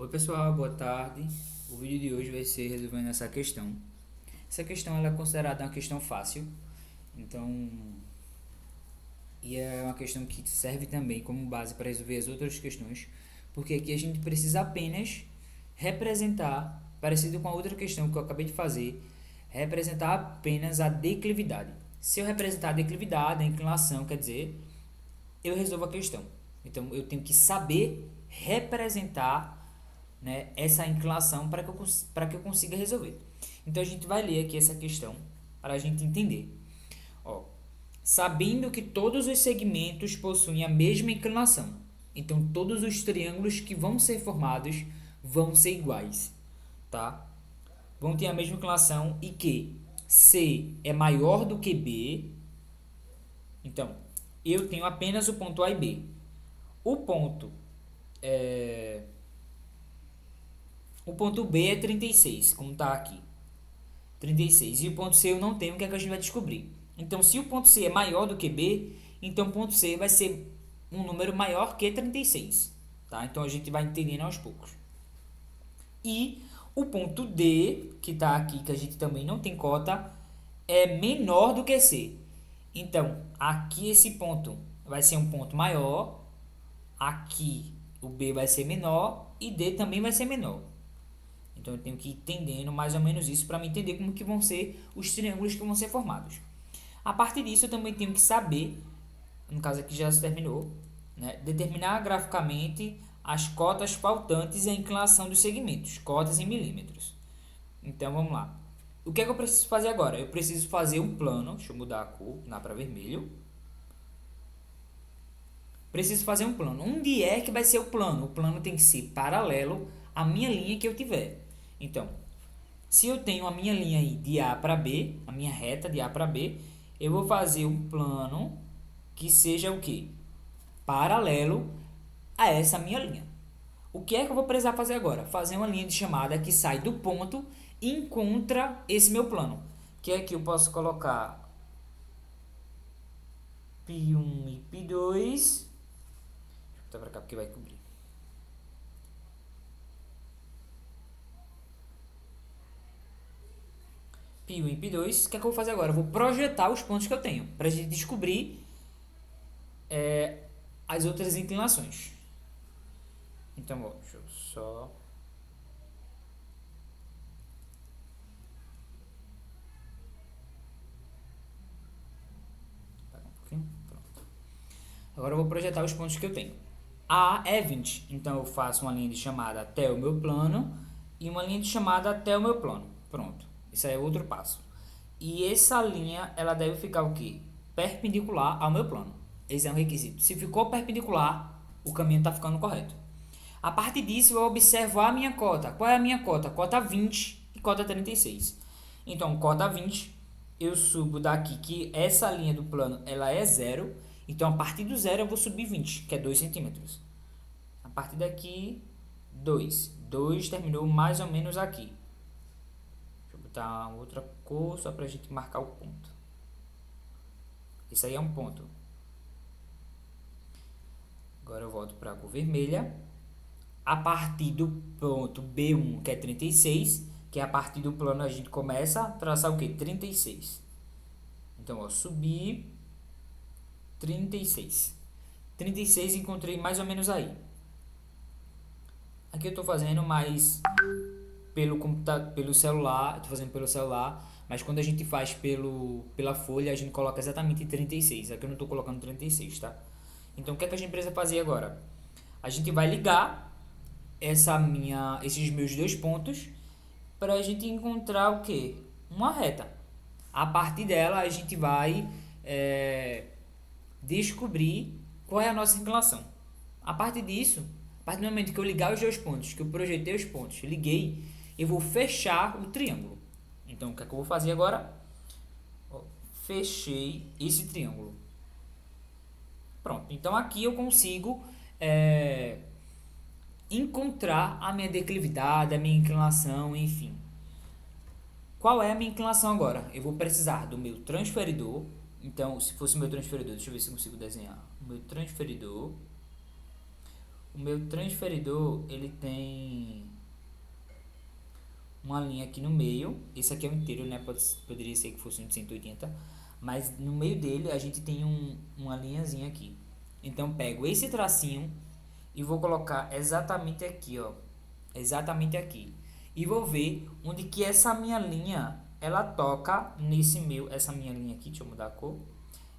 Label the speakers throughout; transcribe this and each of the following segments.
Speaker 1: Oi pessoal, boa tarde. O vídeo de hoje vai ser resolvendo essa questão. Essa questão ela é considerada uma questão fácil, então e é uma questão que serve também como base para resolver as outras questões, porque aqui a gente precisa apenas representar, parecido com a outra questão que eu acabei de fazer, representar apenas a declividade. Se eu representar a declividade, a inclinação, quer dizer, eu resolvo a questão. Então eu tenho que saber representar, né, essa inclinação para que eu consiga resolver. Então a gente vai ler aqui essa questão para a gente entender. Ó, sabendo que todos os segmentos possuem a mesma inclinação, então todos os triângulos que vão ser formados vão ser iguais, tá? Vão ter a mesma inclinação e que C é maior do que B. Então, eu tenho apenas o ponto A e B. O ponto é O ponto B é 36, como está aqui. 36. E o ponto C eu não tenho, o que é que a gente vai descobrir? Então, se o ponto C é maior do que B, então o ponto C vai ser um número maior que 36. Tá? Então, a gente vai entendendo aos poucos. E o ponto D, que está aqui, que a gente também não tem cota, é menor do que C. Então, aqui esse ponto vai ser um ponto maior, aqui o B vai ser menor e D também vai ser menor. Então eu tenho que ir entendendo mais ou menos isso para me entender como que vão ser os triângulos que vão ser formados. A partir disso eu também tenho que saber, no caso aqui já se terminou, né, determinar graficamente as cotas faltantes e a inclinação dos segmentos, cotas em milímetros. Então vamos lá. O que é que eu preciso fazer agora? Eu preciso fazer um plano, deixa eu mudar a cor, lá para vermelho. Preciso fazer um plano. Onde é que vai ser o plano? O plano tem que ser paralelo à minha linha que eu tiver. Então, se eu tenho a minha linha aí de A para B, a minha reta de A para B, eu vou fazer um plano que seja o quê? Paralelo a essa minha linha. O que é que eu vou precisar fazer agora? Fazer uma linha de chamada que sai do ponto e encontra esse meu plano. Que aqui eu posso colocar π1 e π2. Deixa eu botar para cá porque vai cobrir. π1 e π2. O que é que eu vou fazer agora? Eu vou projetar os pontos que eu tenho para a gente descobrir as outras inclinações. Então, ó, deixa eu só... Pronto. Agora eu vou projetar os pontos que eu tenho. A é 20, então eu faço uma linha de chamada até o meu plano e uma linha de chamada até o meu plano. Pronto, isso aí é outro passo. E essa linha, ela deve ficar o quê? Perpendicular ao meu plano. Esse é um requisito. Se ficou perpendicular, o caminho está ficando correto. A partir disso, eu observo a minha cota. Qual é a minha cota? Cota 20 e cota 36. Então, cota 20, eu subo daqui que essa linha do plano ela é zero. Então, a partir do zero, eu vou subir 20, que é 2 centímetros. A partir daqui, 2. 2 terminou mais ou menos aqui. Deixa eu botar outra cor só para a gente marcar o ponto. Esse aí é um ponto. Agora eu volto para a cor vermelha. A partir do ponto B1, que é 36, que é a partir do plano a gente começa a traçar o que? 36. Então, ó, subi 36. 36 encontrei mais ou menos aí. Aqui eu estou fazendo mais pelo celular, estou fazendo pelo celular, mas quando a gente faz pela folha, a gente coloca exatamente 36. Aqui eu não estou colocando 36, tá? Então, o que é que a gente precisa fazer agora? A gente vai ligar esses meus dois pontos para a gente encontrar o que? Uma reta. A partir dela a gente vai descobrir qual é a nossa inclinação. A partir disso, a partir do momento que eu ligar os dois pontos, que eu projetei os pontos, liguei, eu vou fechar o triângulo. Então o que é que eu vou fazer agora? Fechei esse triângulo. Pronto. Então aqui eu consigo encontrar a minha declividade, a minha inclinação, enfim. Qual é a minha inclinação agora? Eu vou precisar do meu transferidor. Então, se fosse o meu transferidor, deixa eu ver se eu consigo desenhar. O meu transferidor. O meu transferidor, ele tem uma linha aqui no meio. Esse aqui é o inteiro, né? Poderia ser que fosse um de 180. Mas no meio dele a gente tem uma linhazinha aqui. Então pego esse tracinho e vou colocar exatamente aqui, ó. Exatamente aqui. E vou ver onde que essa minha linha, ela toca nesse meu, essa minha linha aqui, deixa eu mudar a cor.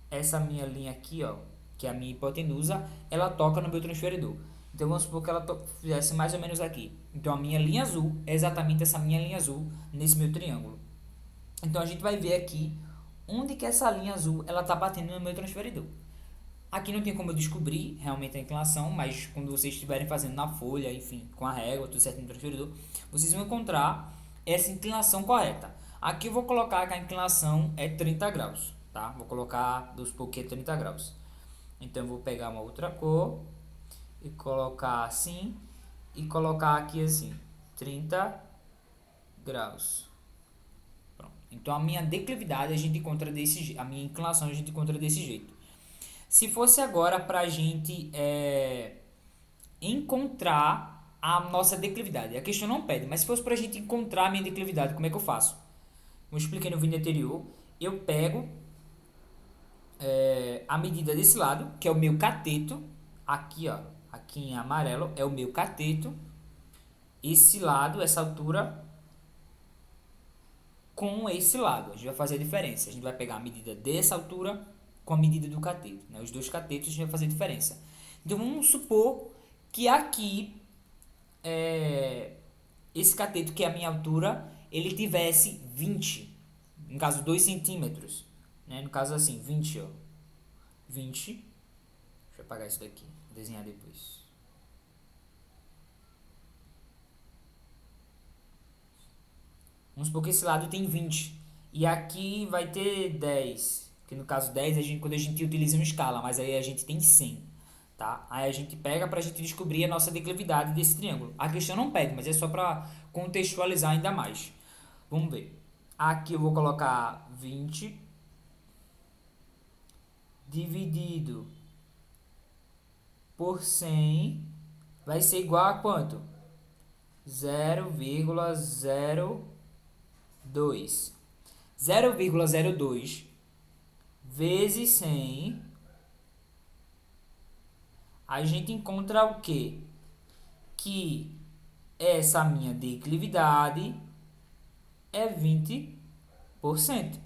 Speaker 1: Essa minha linha aqui, ó, que é a minha hipotenusa, ela toca no meu transferidor. Então vamos supor que ela fizesse mais ou menos aqui. Então a minha linha azul é exatamente essa minha linha azul nesse meu triângulo. Então a gente vai ver aqui onde que essa linha azul ela está batendo no meu transferidor. Aqui não tem como eu descobrir realmente a inclinação, mas quando vocês estiverem fazendo na folha, enfim, com a régua, tudo certo no transferidor, vocês vão encontrar essa inclinação correta. Aqui eu vou colocar que a inclinação é 30 graus, tá? Vou colocar dos pouquinhos 30 graus. Então eu vou pegar uma outra cor e colocar assim e colocar aqui assim, 30 graus. Pronto. Então a minha declividade a gente encontra desse jeito, a minha inclinação a gente encontra desse jeito. Se fosse agora para a gente encontrar a nossa declividade, a questão não pede, mas se fosse para a gente encontrar a minha declividade, como é que eu faço? Como eu expliquei no vídeo anterior, eu pego a medida desse lado, que é o meu cateto, aqui ó, aqui em amarelo é o meu cateto, esse lado, essa altura com esse lado, a gente vai fazer a diferença, a gente vai pegar a medida dessa altura com a medida do cateto, né? Os dois catetos a gente vai fazer a diferença. Então vamos supor que aqui esse cateto, que é a minha altura, ele tivesse 20, no caso 2 centímetros, né? No caso assim, 20, ó, 20, deixa eu apagar isso daqui, vou desenhar depois. Vamos supor que esse lado tem 20 e aqui vai ter 10, que no caso 10 quando a gente utiliza uma escala, mas aí a gente tem 100, tá? Aí a gente pega para a gente descobrir a nossa declividade desse triângulo. A questão não pede, mas é só para contextualizar ainda mais. Vamos ver. Aqui eu vou colocar 20 dividido por 100 vai ser igual a quanto? 0,02. 0,02 vezes 100, a gente encontra o quê? Que essa minha declividade é 20%.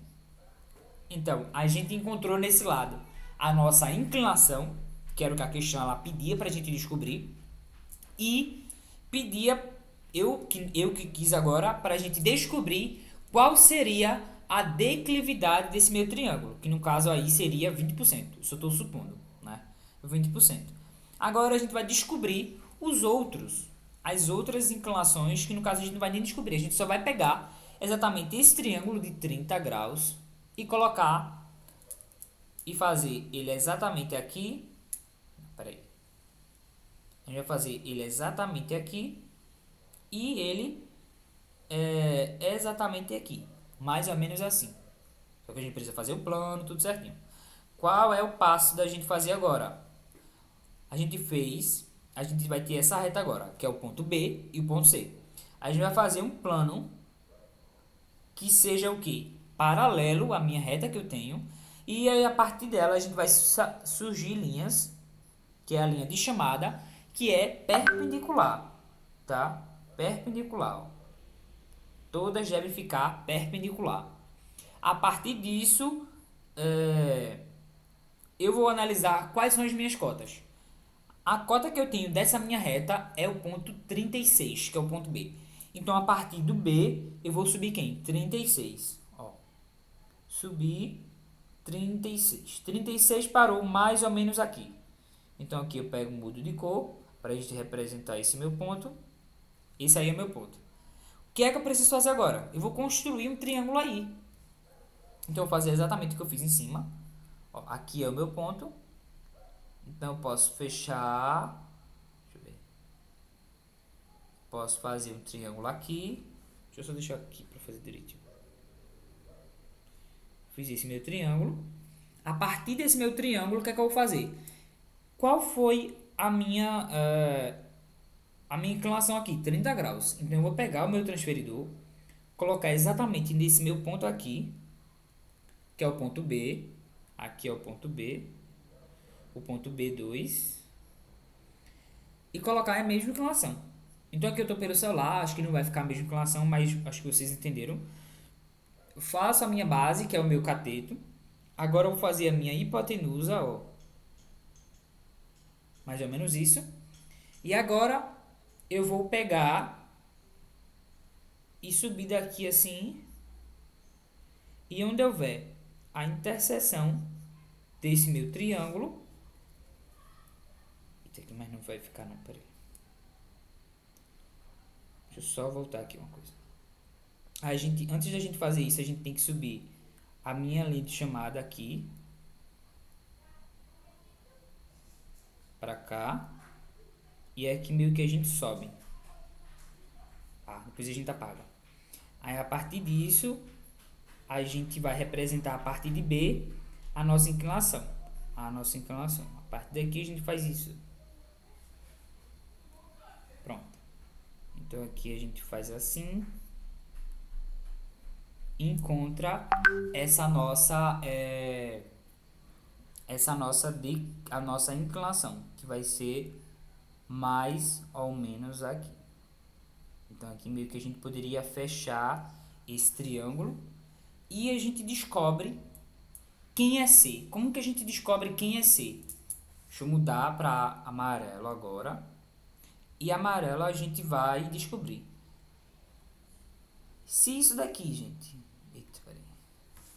Speaker 1: Então, a gente encontrou nesse lado a nossa inclinação, que era o que a questão ela pedia para a gente descobrir, e pedia, eu que quis agora, para a gente descobrir qual seria a declividade desse meu triângulo, que no caso aí seria 20%, isso eu estou supondo, né? 20%. Agora a gente vai descobrir as outras inclinações, que no caso a gente não vai nem descobrir, a gente só vai pegar exatamente esse triângulo de 30 graus e colocar e fazer ele exatamente aqui. Peraí. A gente vai fazer ele exatamente aqui e ele exatamente aqui, mais ou menos assim. Só que a gente precisa fazer o plano, tudo certinho. Qual é o passo da gente fazer agora? A gente vai ter essa reta agora, que é o ponto B e o ponto C. A gente vai fazer um plano que seja o que? Paralelo à minha reta que eu tenho. E aí, a partir dela a gente vai surgir linhas, que é a linha de chamada, que é perpendicular, tá? Perpendicular, ó. Todas devem ficar perpendicular. A partir disso, eu vou analisar quais são as minhas cotas. A cota que eu tenho dessa minha reta é o ponto 36, que é o ponto B. Então, a partir do B, eu vou subir quem? 36. Ó. Subir 36. 36 parou mais ou menos aqui. Então, aqui eu pego um mudo de cor para a gente representar esse meu ponto. Esse aí é o meu ponto. O que é que eu preciso fazer agora? Eu vou construir um triângulo aí. Então, eu vou fazer exatamente o que eu fiz em cima. Ó, aqui é o meu ponto. Então, eu posso fechar. Deixa eu ver. Posso fazer um triângulo aqui. Deixa eu só deixar aqui para fazer direitinho. Fiz esse meu triângulo. A partir desse meu triângulo, o que é que eu vou fazer? Qual foi a minha, a minha inclinação aqui, 30 graus. Então eu vou pegar o meu transferidor, colocar exatamente nesse meu ponto aqui, que é o ponto B. Aqui é o ponto B2, e colocar a mesma inclinação. Então aqui eu estou pelo celular, acho que não vai ficar a mesma inclinação, mas acho que vocês entenderam. Faço a minha base, que é o meu cateto. Agora eu vou fazer a minha hipotenusa, ó. Mais ou menos isso. E agora eu vou pegar e subir daqui assim. E onde houver a interseção desse meu triângulo. Mas não vai ficar não, peraí. Deixa eu só voltar aqui uma coisa. Antes da gente fazer isso, a gente tem que subir a minha linha de chamada aqui para cá. E é aqui meio que a gente sobe. Depois a gente apaga. Aí a partir disso, a gente vai representar a partir de B a nossa inclinação. A partir daqui a gente faz isso. Pronto. Então aqui a gente faz assim. Encontra a nossa inclinação, que vai ser mais ou menos aqui. Então aqui meio que a gente poderia fechar esse triângulo e a gente descobre quem é C. Como que a gente descobre quem é C? Deixa eu mudar para amarelo agora. E amarelo a gente vai descobrir. Se isso daqui, gente... Eita, peraí.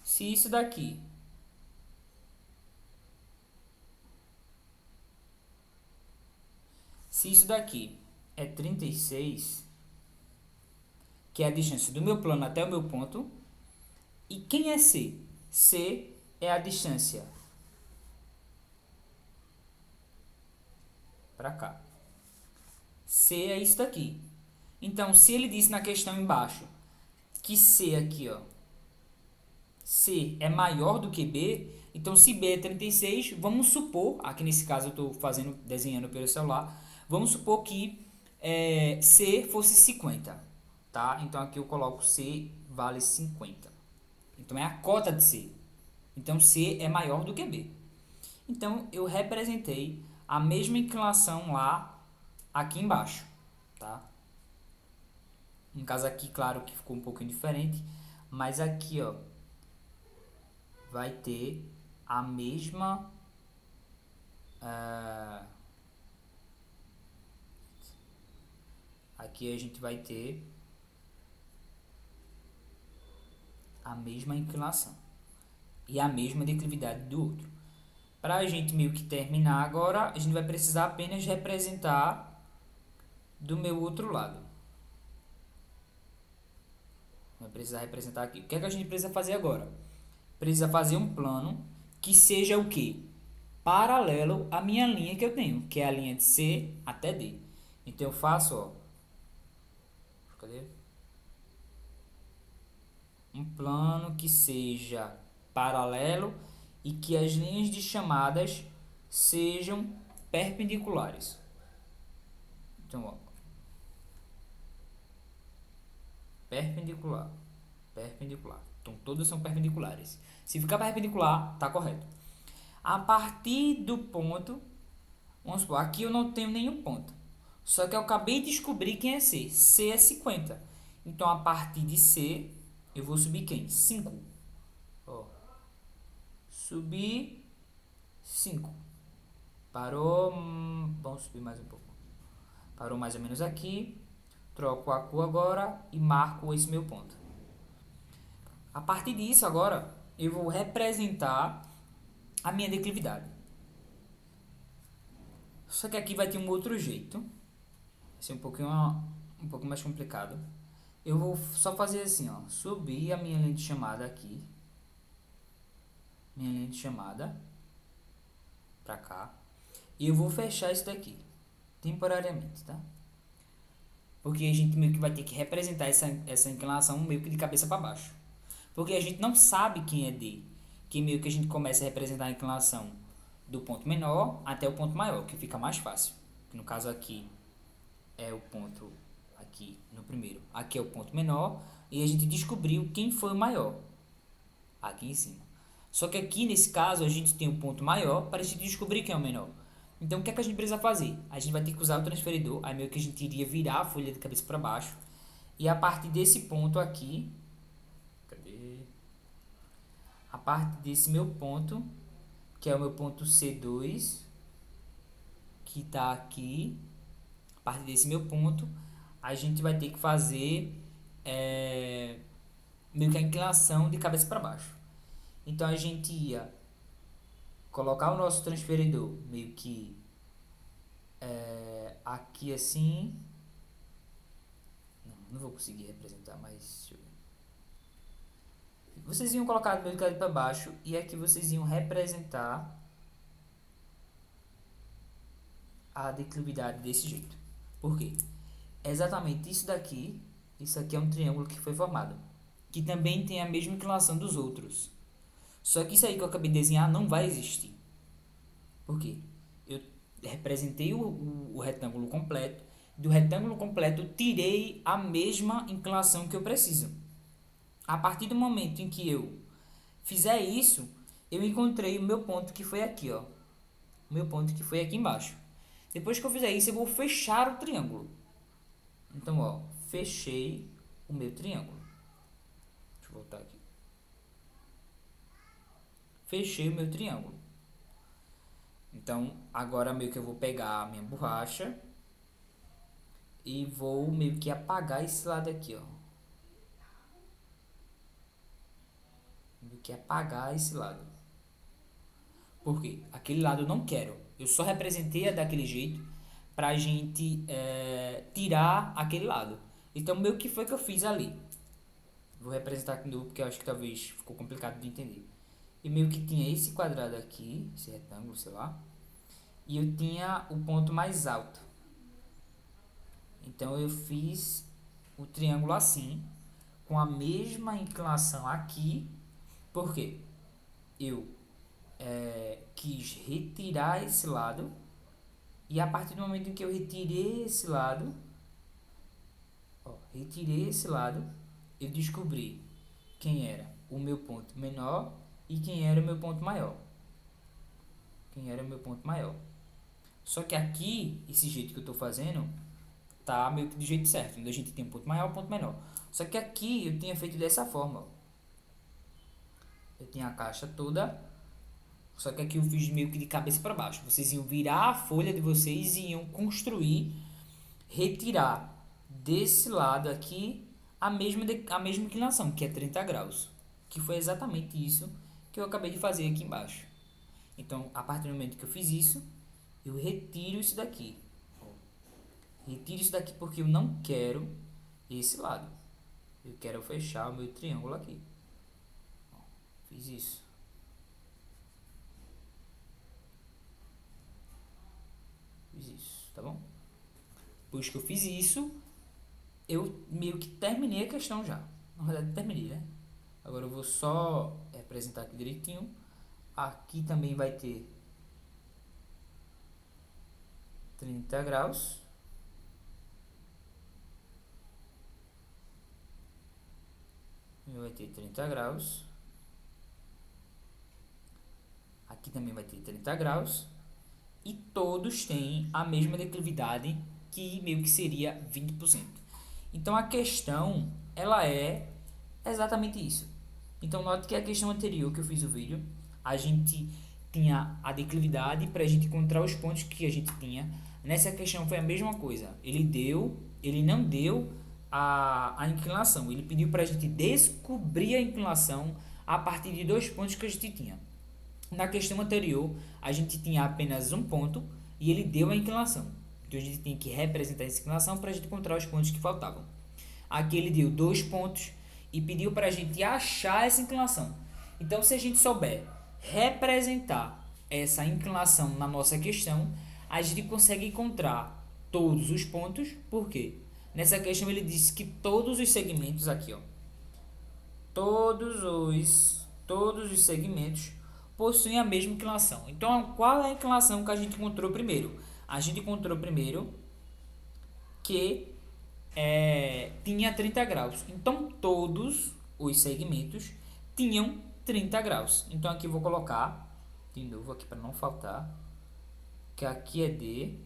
Speaker 1: Se isso daqui... Se isso daqui é 36, que é a distância do meu plano até o meu ponto. E quem é C? C é a distância para cá. C é isso daqui. Então, se ele disse na questão embaixo que C aqui, ó, C é maior do que B, então se B é 36, vamos supor, aqui nesse caso eu estou desenhando pelo celular, vamos supor que C fosse 50, tá? Então aqui eu coloco C vale 50. Então é a cota de C. Então C é maior do que B. Então eu representei a mesma inclinação lá aqui embaixo, tá? No caso aqui, claro que ficou um pouquinho diferente, mas aqui, ó, vai ter a mesma aqui a gente vai ter a mesma inclinação e a mesma declividade do outro. Para a gente meio que terminar agora, a gente vai precisar apenas representar do meu outro lado. Vai precisar representar aqui. O que é que a gente precisa fazer agora? Precisa fazer um plano que seja o quê? Paralelo à minha linha que eu tenho, que é a linha de C até D. Então eu faço, ó, cadê? Um plano que seja paralelo e que as linhas de chamadas sejam perpendiculares. Então, ó, perpendicular. Então todas são perpendiculares. Se ficar perpendicular, tá correto. A partir do ponto, vamos supor, aqui eu não tenho nenhum ponto. Só que eu acabei de descobrir quem é C. C é 50. Então a partir de C, eu vou subir quem? 5. Ó. Subir 5. Parou. Vamos subir mais um pouco. Parou mais ou menos aqui. Troco a cor agora e marco esse meu ponto. A partir disso agora, eu vou representar a minha declividade. Só que aqui vai ter um outro jeito. Vai ser um pouco mais complicado. Eu vou só fazer assim, ó. Subir a minha linha de chamada aqui. Minha linha de chamada. Pra cá. E eu vou fechar isso daqui. Temporariamente, tá? Porque a gente meio que vai ter que representar essa inclinação meio que de cabeça para baixo. Porque a gente não sabe quem é D. Que meio que a gente começa a representar a inclinação do ponto menor até o ponto maior, que fica mais fácil. No caso aqui é o ponto aqui no primeiro. Aqui é o ponto menor e a gente descobriu quem foi o maior aqui em cima. Só que aqui nesse caso a gente tem um ponto maior para a gente descobrir quem é o menor. Então o que é que a gente precisa fazer? A gente vai ter que usar o transferidor, aí meio que a gente iria virar a folha de cabeça para baixo. E a partir desse ponto aqui, cadê? A partir desse meu ponto, que é o meu ponto C2, que está aqui, a partir desse meu ponto, a gente vai ter que fazer meio que a inclinação de cabeça para baixo. Então a gente ia colocar o nosso transferidor meio que aqui assim. Não vou conseguir representar, mas deixa eu ver. Vocês iam colocar meio de cabeça para baixo e aqui vocês iam representar a declividade desse jeito. Por quê? É exatamente isso daqui. Isso aqui é um triângulo que foi formado, que também tem a mesma inclinação dos outros. Só que isso aí que eu acabei de desenhar não vai existir. Por quê? Eu representei o retângulo completo. Do retângulo completo, eu tirei a mesma inclinação que eu preciso. A partir do momento em que eu fizer isso, eu encontrei o meu ponto que foi aqui, ó. O meu ponto que foi aqui embaixo. Depois que eu fizer isso, eu vou fechar o triângulo. Então, ó, fechei o meu triângulo. Deixa eu voltar aqui. Fechei o meu triângulo. Então, agora meio que eu vou pegar a minha borracha e vou meio que apagar esse lado aqui, ó. Meio que apagar esse lado. Por quê? Aquele lado eu não quero. Eu só representei daquele jeito pra gente tirar aquele lado. Então, meio que foi que eu fiz ali. Vou representar aqui de novo porque eu acho que talvez ficou complicado de entender. E meio que tinha esse quadrado aqui, esse retângulo, sei lá. E eu tinha o ponto mais alto. Então eu fiz o triângulo assim, com a mesma inclinação aqui. Por quê? Eu quis retirar esse lado. E a partir do momento em que eu retirei esse lado, eu descobri quem era o meu ponto menor e quem era o meu ponto maior. Só que aqui, esse jeito que eu estou fazendo, tá meio que do jeito certo. Onde a gente tem um ponto maior e um ponto menor. Só que aqui eu tinha feito dessa forma, ó. Eu tinha a caixa toda, só que aqui eu fiz meio que de cabeça para baixo. Vocês iam virar a folha de vocês e iam construir, retirar desse lado aqui a mesma inclinação, que é 30 graus. Que foi exatamente isso que eu acabei de fazer aqui embaixo. Então, a partir do momento que eu fiz isso, eu retiro isso daqui. Retiro isso daqui porque eu não quero esse lado. Eu quero fechar o meu triângulo aqui. Fiz isso. Tá bom? Depois que eu fiz isso, eu meio que terminei a questão já. Na verdade, terminei, né? Agora eu vou só representar aqui direitinho. Aqui também vai ter 30 graus. Vai ter 30 graus. Aqui também vai ter 30 graus. E todos têm a mesma declividade, que meio que seria 20%. Então a questão, ela é exatamente isso. Então note que a questão anterior que eu fiz o vídeo, a gente tinha a declividade para a gente encontrar os pontos que a gente tinha. Nessa questão foi a mesma coisa. Ele não deu a inclinação. Ele pediu para a gente descobrir a inclinação a partir de dois pontos que a gente tinha. Na questão anterior, a gente tinha apenas um ponto e ele deu a inclinação. Então a gente tem que representar essa inclinação para a gente encontrar os pontos que faltavam. Aqui ele deu dois pontos e pediu para a gente achar essa inclinação. Então, se a gente souber representar essa inclinação na nossa questão, a gente consegue encontrar todos os pontos. Por quê? Nessa questão ele disse que todos os segmentos aqui, ó, todos os segmentos possuem a mesma inclinação. Então, qual é a inclinação que a gente encontrou primeiro? A gente encontrou primeiro que tinha 30 graus. Então, todos os segmentos tinham 30 graus. Então, aqui eu vou colocar, de novo, aqui para não faltar, que aqui é D,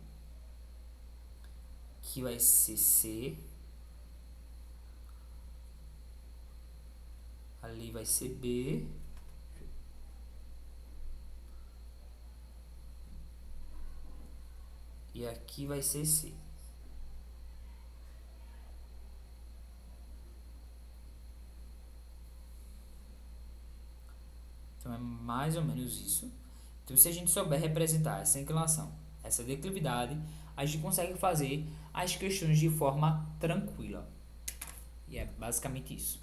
Speaker 1: que vai ser C, ali vai ser B, e aqui vai ser C. Então é mais ou menos isso. Então, se a gente souber representar essa inclinação, essa declividade, a gente consegue fazer as questões de forma tranquila. E é basicamente isso.